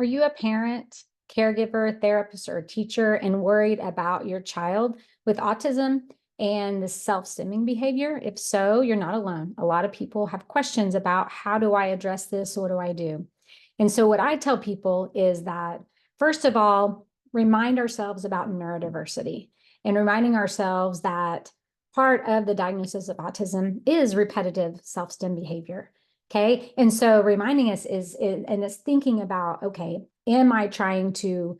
Are you a parent, caregiver, therapist, or teacher and worried about your child with autism and the self-stimming behavior? If so, you're not alone. A lot of people have questions about how do I address this? What do I do? And so what I tell people is that, first of all, remind ourselves about neurodiversity and reminding ourselves that part of the diagnosis of autism is repetitive self-stim behavior. Okay. And so reminding us and it's thinking about, okay, am I trying to,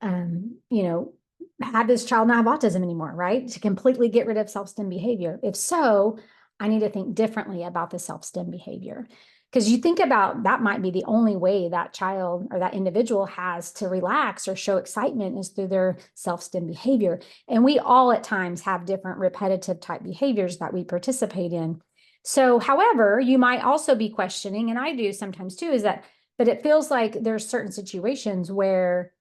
have this child not have autism anymore, right? To completely get rid of self-stim behavior. If so, I need to think differently about the self-stim behavior. Because you think about that might be the only way that child or that individual has to relax or show excitement is through their self-stim behavior. And we all at times have different repetitive type behaviors that we participate in. So, however, you might also be questioning, and I do sometimes too, but it feels like there's certain situations where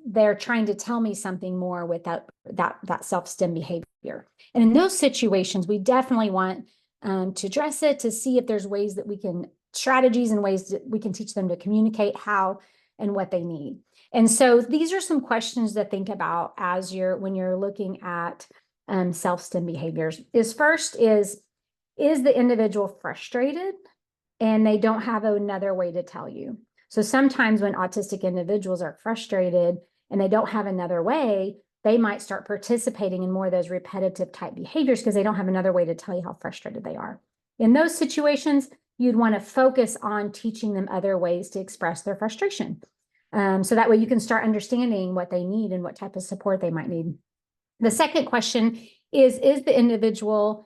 they're trying to tell me something more with that self-stim behavior. And in those situations, we definitely want to address it, to see if there's ways that we can, strategies and ways that we can teach them to communicate how and what they need. And so these are some questions to think about when you're looking at self-stim behaviors. Is the individual frustrated and they don't have another way to tell you? So sometimes when autistic individuals are frustrated and they don't have another way, they might start participating in more of those repetitive type behaviors because they don't have another way to tell you how frustrated they are. In those situations, you'd want to focus on teaching them other ways to express their frustration. So that way you can start understanding what they need and what type of support they might need. The second question is the individual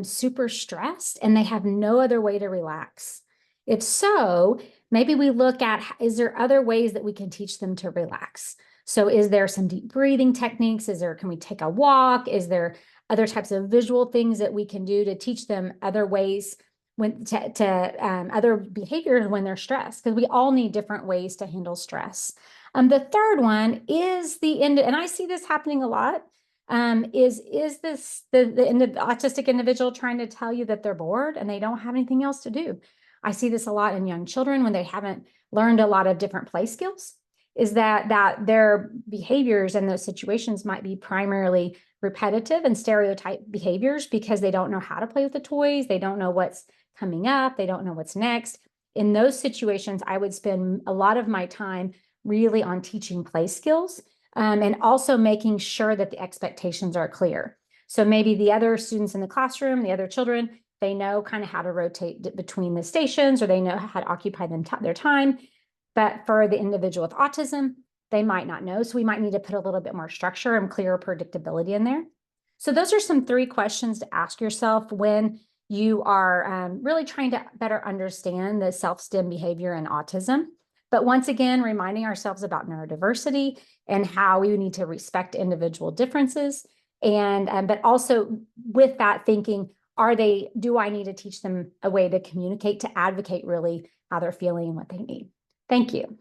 super stressed and they have no other way to relax? If so, maybe we look at, is there other ways that we can teach them to relax? So is there some deep breathing techniques? Can we take a walk? Is there other types of visual things that we can do to teach them other ways other behaviors when they're stressed? Because we all need different ways to handle stress. The third one is and I see this happening a lot. Is this the autistic individual trying to tell you that they're bored and they don't have anything else to do? I see this a lot in young children when they haven't learned a lot of different play skills, is that their behaviors in those situations might be primarily repetitive and stereotype behaviors because they don't know how to play with the toys. They don't know what's coming up. They don't know what's next. In those situations, I would spend a lot of my time really on teaching play skills and also making sure that the expectations are clear. So maybe the other students in the classroom, the other children, they know kind of how to rotate between the stations, or they know how to occupy their time. But for the individual with autism, they might not know. So we might need to put a little bit more structure and clearer predictability in there. So those are some 3 questions to ask yourself when you are really trying to better understand the self-stim behavior in autism. But once again, reminding ourselves about neurodiversity and how we need to respect individual differences. But also with that thinking, do I need to teach them a way to communicate, to advocate really how they're feeling and what they need? Thank you.